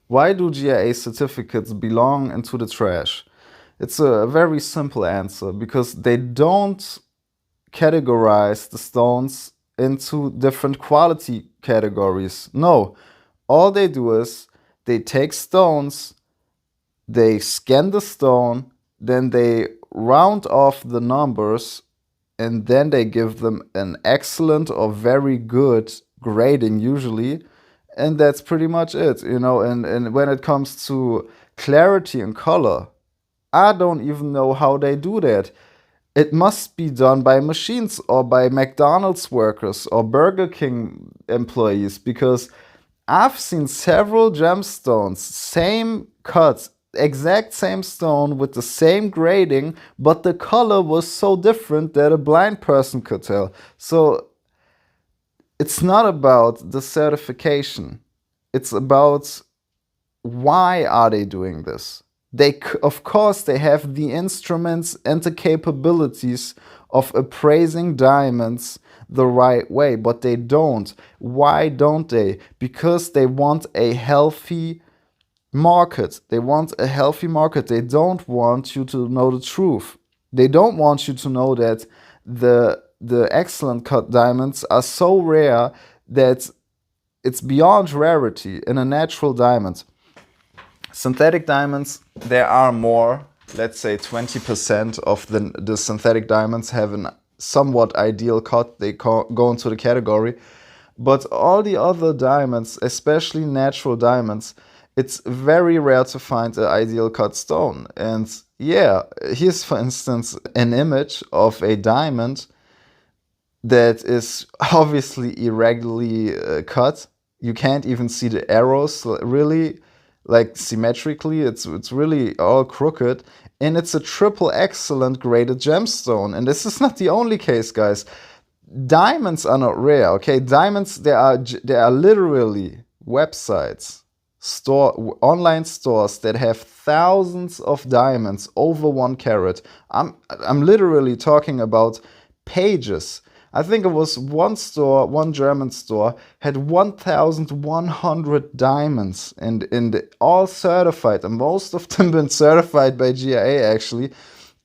Why do GIA certificates belong into the trash? It's a very simple answer because they don't categorize the stones into different quality categories. No, all they do is they take stones, they scan the stone, then they round off the numbers, and then they give them an excellent or very good grading usually, and that's pretty much it, and when it comes to clarity and color, I don't even know how they do that. It must be done by machines or by McDonald's workers or Burger King employees, because I've seen several gemstones, same cut, exact same stone with the same grading, but the color was so different that a blind person could tell. So it's not about the certification. It's about why are they doing this? Of course, they have the instruments and the capabilities of appraising diamonds the right way, but they don't. Why don't they? Because they want a healthy market. They want a healthy market. They don't want you to know the truth. They don't want you to know that the excellent cut diamonds are so rare that it's beyond rarity in a natural diamond. Synthetic diamonds, there are more. Let's say 20% of the synthetic diamonds have a somewhat ideal cut. They go into the category. But all the other diamonds, especially natural diamonds, it's very rare to find an ideal cut stone. And yeah, here's for instance an image of a diamond that is obviously irregularly cut. You can't even see the arrows really, like symmetrically. It's really all crooked, and it's a triple excellent graded gemstone. And this is not the only case, guys. Diamonds are not rare, okay? Diamonds, there are literally websites, online stores that have thousands of diamonds over 1 carat. I'm literally talking about pages. I think it was one store, one German store, had 1,100 diamonds, and all certified, and most of them been certified by GIA actually.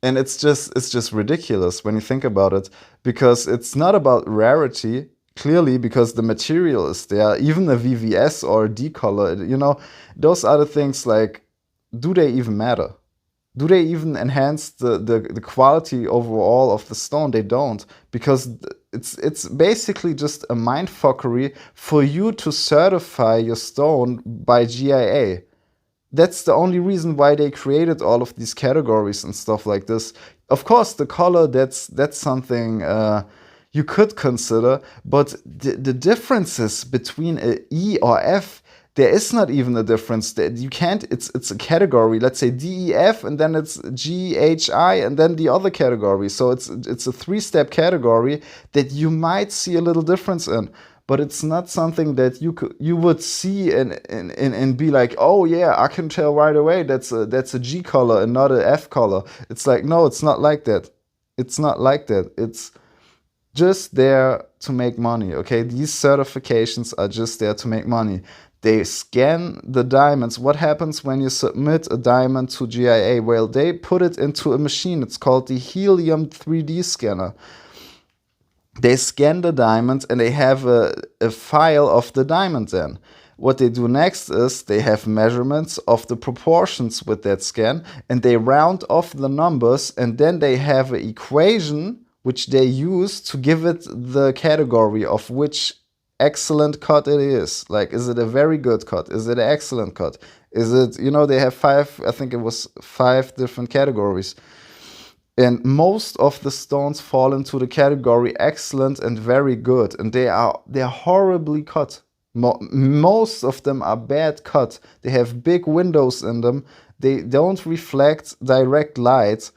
And it's just ridiculous when you think about it, because it's not about rarity, clearly, because the material is there. Even a VVS or a D-color, those other things, like, do they even matter? Do they even enhance the quality overall of the stone? They don't, because it's basically just a mindfuckery for you to certify your stone by GIA. That's the only reason why they created all of these categories and stuff like this. Of course, the color, that's something you could consider, but the differences between a E or F, there is not even a difference. That you can't. It's a category. Let's say DEF, and then it's GHI, and then the other category. So it's a 3-step category that you might see a little difference in. But it's not something that you would see and be like, oh yeah, I can tell right away that's a G color and not an F color. It's like, no, it's not like that. It's not like that. It's just there to make money, okay? These certifications are just there to make money. They scan the diamonds. What happens when you submit a diamond to GIA? Well, they put it into a machine. It's called the Helium 3D scanner. They scan the diamond and they have a file of the diamond then. What they do next is they have measurements of the proportions with that scan, and they round off the numbers, and then they have an equation which they use to give it the category of which excellent cut it is. Like, is it a very good cut? Is it an excellent cut? Is it, they have 5 different categories. And most of the stones fall into the category excellent and very good, and they're horribly cut. Most of them are bad cut. They have big windows in them. They don't reflect direct light.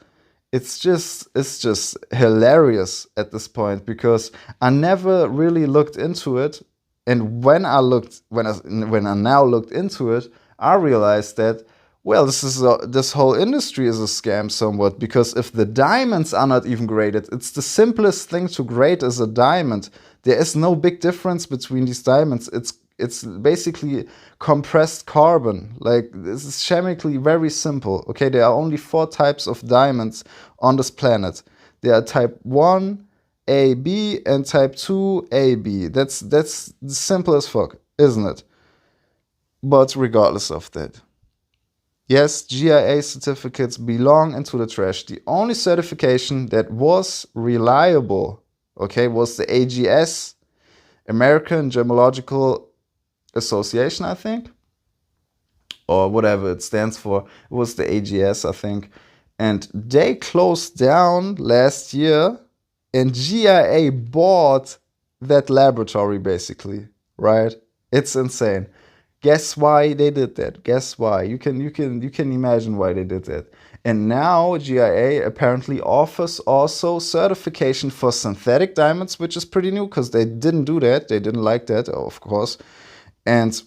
It's just hilarious at this point, because I never really looked into it, and when I now looked into it, I realized that, well, this whole industry is a scam somewhat, because if the diamonds are not even graded, it's the simplest thing to grade as a diamond. There is no big difference between these diamonds. it's basically compressed carbon. Like, this is chemically very simple. Okay, there are only 4 types of diamonds on this planet. There are type 1 AB and type 2 AB. That's simple as fuck, isn't it? But regardless of that, yes, GIA certificates belong into the trash. The only certification that was reliable, okay, was the AGS, American Gemological Association, I think, or whatever it stands for. It was the AGS, I think. And they closed down last year, and GIA bought that laboratory, basically, right? It's insane. Guess why they did that? Guess why? You can imagine why they did that. And now GIA apparently offers also certification for synthetic diamonds, which is pretty new because they didn't do that. They didn't like that, of course. And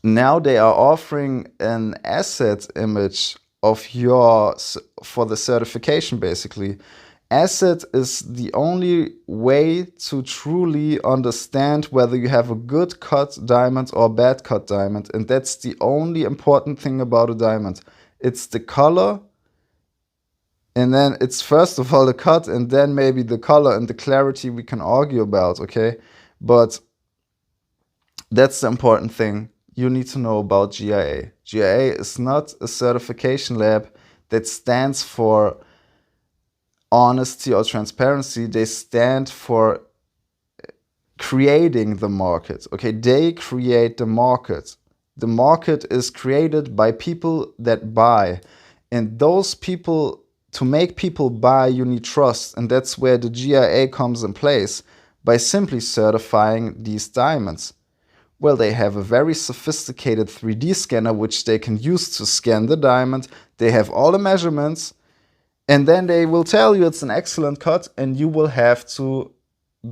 now they are offering an asset image of yours for the certification, basically. Asset is the only way to truly understand whether you have a good cut diamond or bad cut diamond. And that's the only important thing about a diamond. It's the color, and then it's first of all the cut, and then maybe the color and the clarity we can argue about, okay? But that's the important thing you need to know about GIA. GIA is not a certification lab that stands for honesty or transparency. They stand for creating the market. Okay, they create the market. The market is created by people that buy, and those people, to make people buy, you need trust, and that's where the GIA comes in place, by simply certifying these diamonds. Well, they have a very sophisticated 3D scanner which they can use to scan the diamond. They have all the measurements, and then they will tell you it's an excellent cut, and you will have to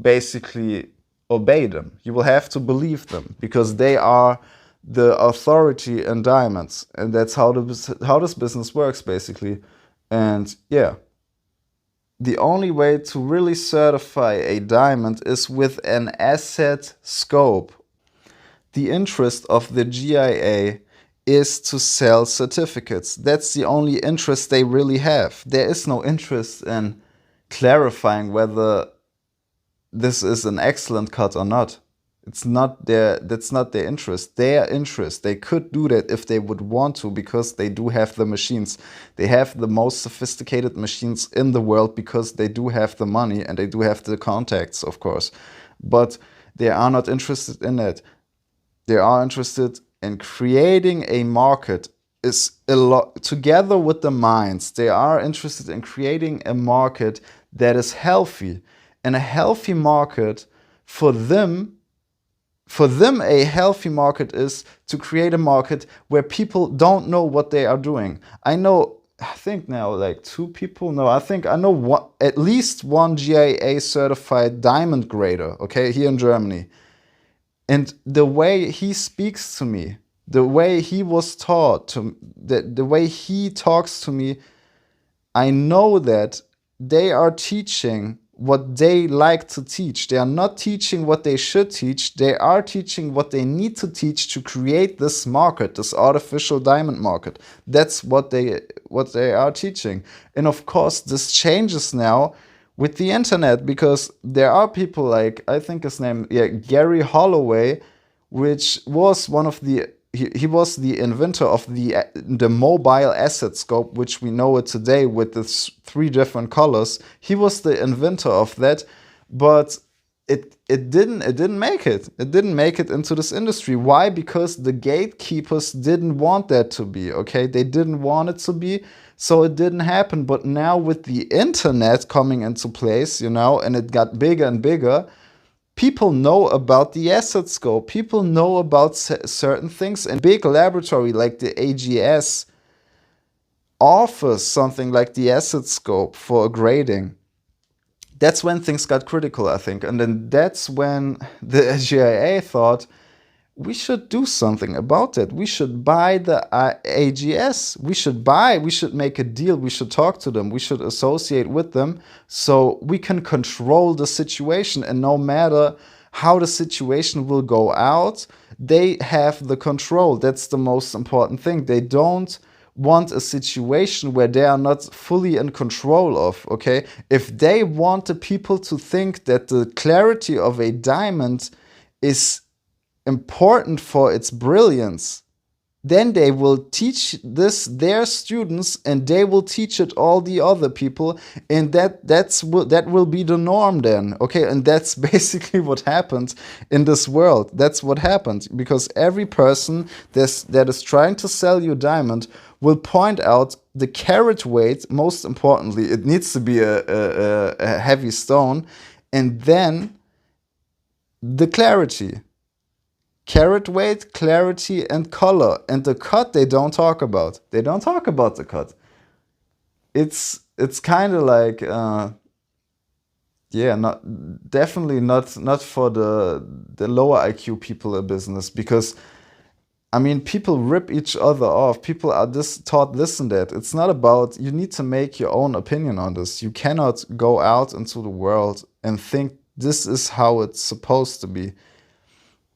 basically obey them. You will have to believe them, because they are the authority in diamonds, and that's how this business works, basically. And yeah, the only way to really certify a diamond is with an asset scope. The interest of the GIA is to sell certificates. That's the only interest they really have. There is no interest in clarifying whether this is an excellent cut or not. That's not their interest. Their interest, they could do that if they would want to, because they do have the machines. They have the most sophisticated machines in the world, because they do have the money and they do have the contacts, of course. But they are not interested in it. They are interested in creating a market. Together with the mines, they are interested in creating a market that is healthy. And a healthy market for them, a healthy market is to create a market where people don't know what they are doing. I think now like 2 people. No, I know at least one GIA certified diamond grader, okay, here in Germany. And the way he speaks to me, the way he was taught, the way he talks to me, I know that they are teaching what they like to teach. They are not teaching what they should teach. They are teaching what they need to teach to create this market, this artificial diamond market. That's what they are teaching. And of course, this changes now with the internet, because there are people like, I think his name, Gary Holloway, which was one of the, he was the inventor of the mobile asset scope, which we know it today with the 3 different colors. He was the inventor of that, but it didn't make it. It didn't make it into this industry. Why? Because the gatekeepers didn't want that to be, okay? They didn't want it to be, so it didn't happen. But now with the internet coming into place, and it got bigger and bigger, people know about the asset scope. People know about certain things. And big laboratory like the AGS offers something like the asset scope for grading. That's when things got critical, I think. And then that's when the GIA thought, we should do something about it. We should buy the AGS. We should make a deal. We should talk to them. We should associate with them so we can control the situation. And no matter how the situation will go out. They have the control. That's the most important thing. They don't want a situation where they are not fully in control of, okay? If they want the people to think that the clarity of a diamond is important for its brilliance, then they will teach this their students, and they will teach it all the other people, and that will be the norm then, okay? And that's basically what happened in this world. That's what happened, because every person that is trying to sell you diamond will point out the carat weight. Most importantly, it needs to be a heavy stone, and then the clarity. Carat weight, clarity, and color. And the cut they don't talk about. They don't talk about the cut. It's kind of like, definitely not for the lower IQ people a business, because I mean, people rip each other off. People are taught this and that. It's not about, you need to make your own opinion on this. You cannot go out into the world and think this is how it's supposed to be.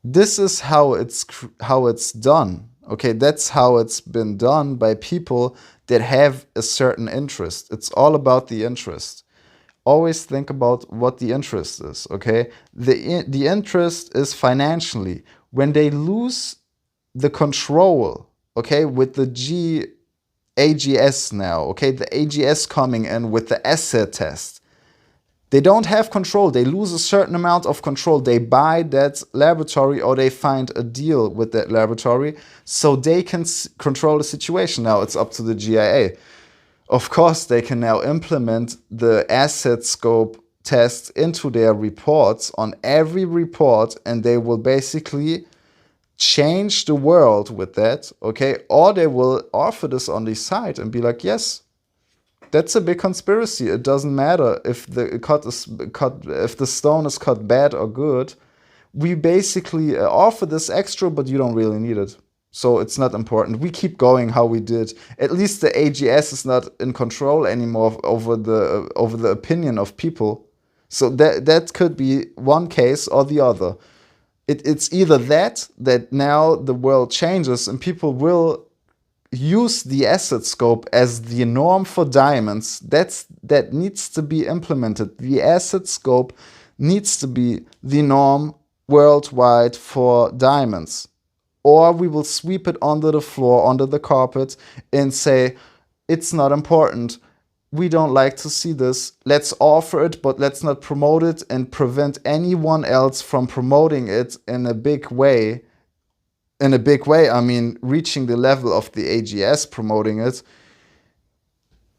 This is how it's done. Okay, that's how it's been done by people that have a certain interest. It's all about the interest. Always think about what the interest is, okay? The interest is financially. When they lose the control, okay, with the AGS now, okay, the AGS coming in with the ASET test, they don't have control. They lose a certain amount of control. They buy that laboratory, or they find a deal with that laboratory so they can control the situation. Now it's up to the GIA. Of course, they can now implement the asset scope test into their reports, on every report, and they will basically change the world with that, okay? Or they will offer this on the side and be like, yes, that's a big conspiracy. It doesn't matter if if the stone is cut bad or good. We basically offer this extra, but you don't really need it. So it's not important. We keep going how we did. At least the AGS is not in control anymore over the opinion of people. So that could be one case or the other. It's either that now the world changes and people will use the asset scope as the norm for diamonds. That needs to be implemented. The asset scope needs to be the norm worldwide for diamonds. Or we will sweep it under the floor, under the carpet, and say, it's not important. We don't like to see this. Let's offer it, but let's not promote it and prevent anyone else from promoting it in a big way. In a big way, I mean, reaching the level of the AGS promoting it.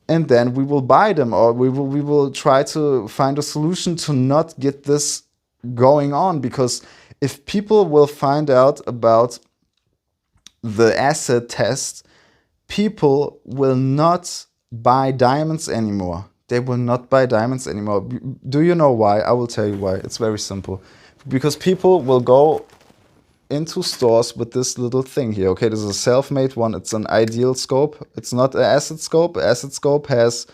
And then we will buy them, or we will try to find a solution to not get this going on. Because if people will find out about the ASET test, people will not buy diamonds anymore. They will not buy diamonds anymore. Do you know why? I will tell you why. It's very simple. Because people will go into stores with this little thing here. Okay, this is a self-made one. It's an ideal scope. It's not an ASET scope. ASET scope has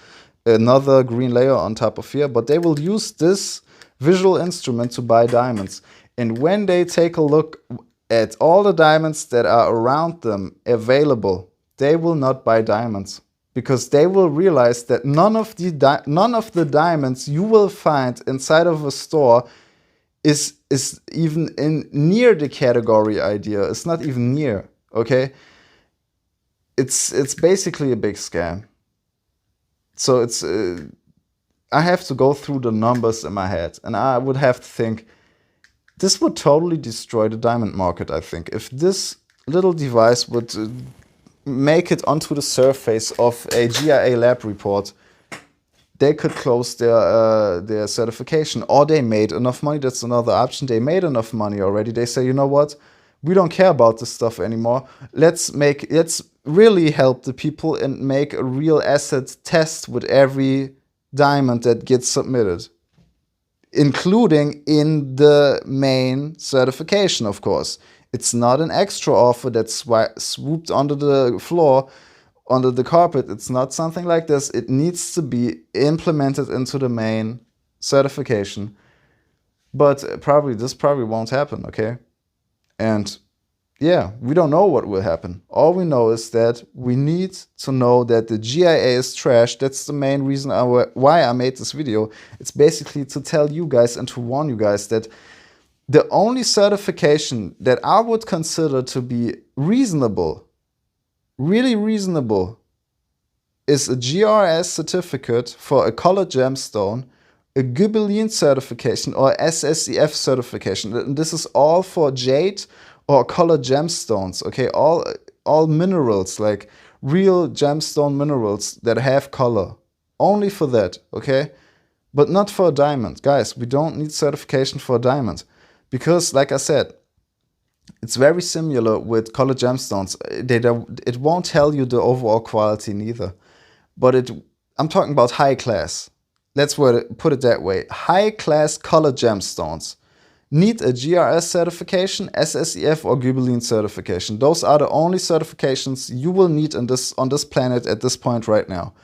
another green layer on top of here, but they will use this visual instrument to buy diamonds. And when they take a look at all the diamonds that are around them available, they will not buy diamonds, because they will realize that none of the diamonds you will find inside of a store is even in near the category idea. It's not even near, okay? It's basically a big scam. So it's I have to go through the numbers in my head, and I would have to think, this would totally destroy the diamond market, I think. If this little device would make it onto the surface of a GIA lab report, they could close their certification. Or they made enough money. That's another option. They made enough money already. They say, you know what? We don't care about this stuff anymore. Let's really help the people and make a real asset test with every diamond that gets submitted, including in the main certification, of course. It's not an extra offer that's swooped under the floor, under the carpet. It's not something like this. It needs to be implemented into the main certification. But this probably won't happen, okay? And yeah, we don't know what will happen. All we know is that we need to know that the GIA is trash. That's the main reason why I made this video. It's basically to tell you guys and to warn you guys that the only certification that I would consider to be reasonable, really reasonable, is a GRS certificate for a colored gemstone, a Gibelline certification, or SSEF certification. And this is all for jade or colored gemstones, okay? All minerals, like real gemstone minerals that have color. Only for that, okay? But not for a diamond. Guys, we don't need certification for a diamond. Because, like I said, it's very similar with colored gemstones. It won't tell you the overall quality neither. But I'm talking about high class. Let's put it that way. High class colored gemstones need a GRS certification, SSEF, or Gibelline certification. Those are the only certifications you will need on this planet at this point right now.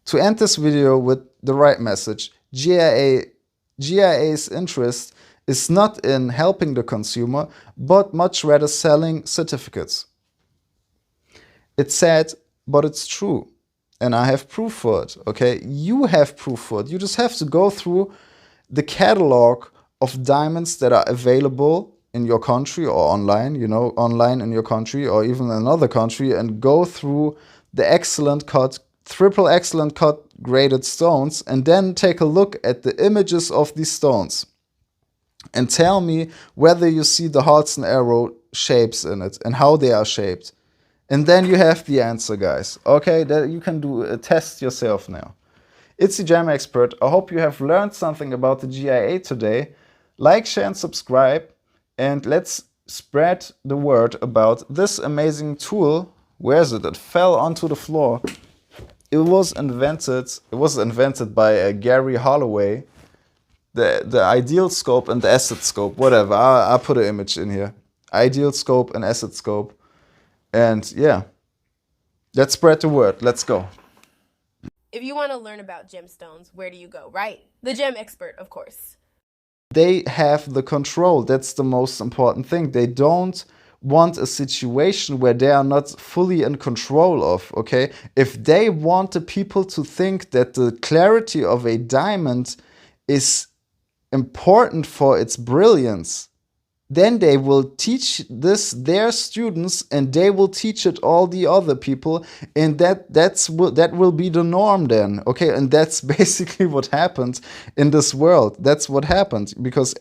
To end this video with the right message, GIA's interest is not in helping the consumer, but much rather selling certificates. It's sad, but it's true. And I have proof for it, okay? You have proof for it. You just have to go through the catalog of diamonds that are available in your country or online, you know, online in your country or even another country, and go through the excellent cut, triple excellent cut graded stones, and then take a look at the images of these stones and tell me whether you see the hearts and arrow shapes in it and how they are shaped. And then you have the answer, guys. Okay, that you can do a test yourself now. It's the Gem Expert. I hope you have learned something about the GIA today. Like, share, and subscribe. And let's spread the word about this amazing tool. Where is it? It fell onto the floor. It was invented by Gary Holloway. The ideal scope and the asset scope, whatever. I'll put an image in here. Ideal scope and asset scope. And yeah, let's spread the word. Let's go. If you want to learn about gemstones, where do you go? Right? The Gem Expert, of course. They have the control. That's the most important thing. They don't want a situation where they are not fully in control of, okay? If they want the people to think that the clarity of a diamond is important for its brilliance, then they will teach this their students, and they will teach it all the other people, and that will be the norm then, okay? And that's basically what happened in this world. That's what happened, because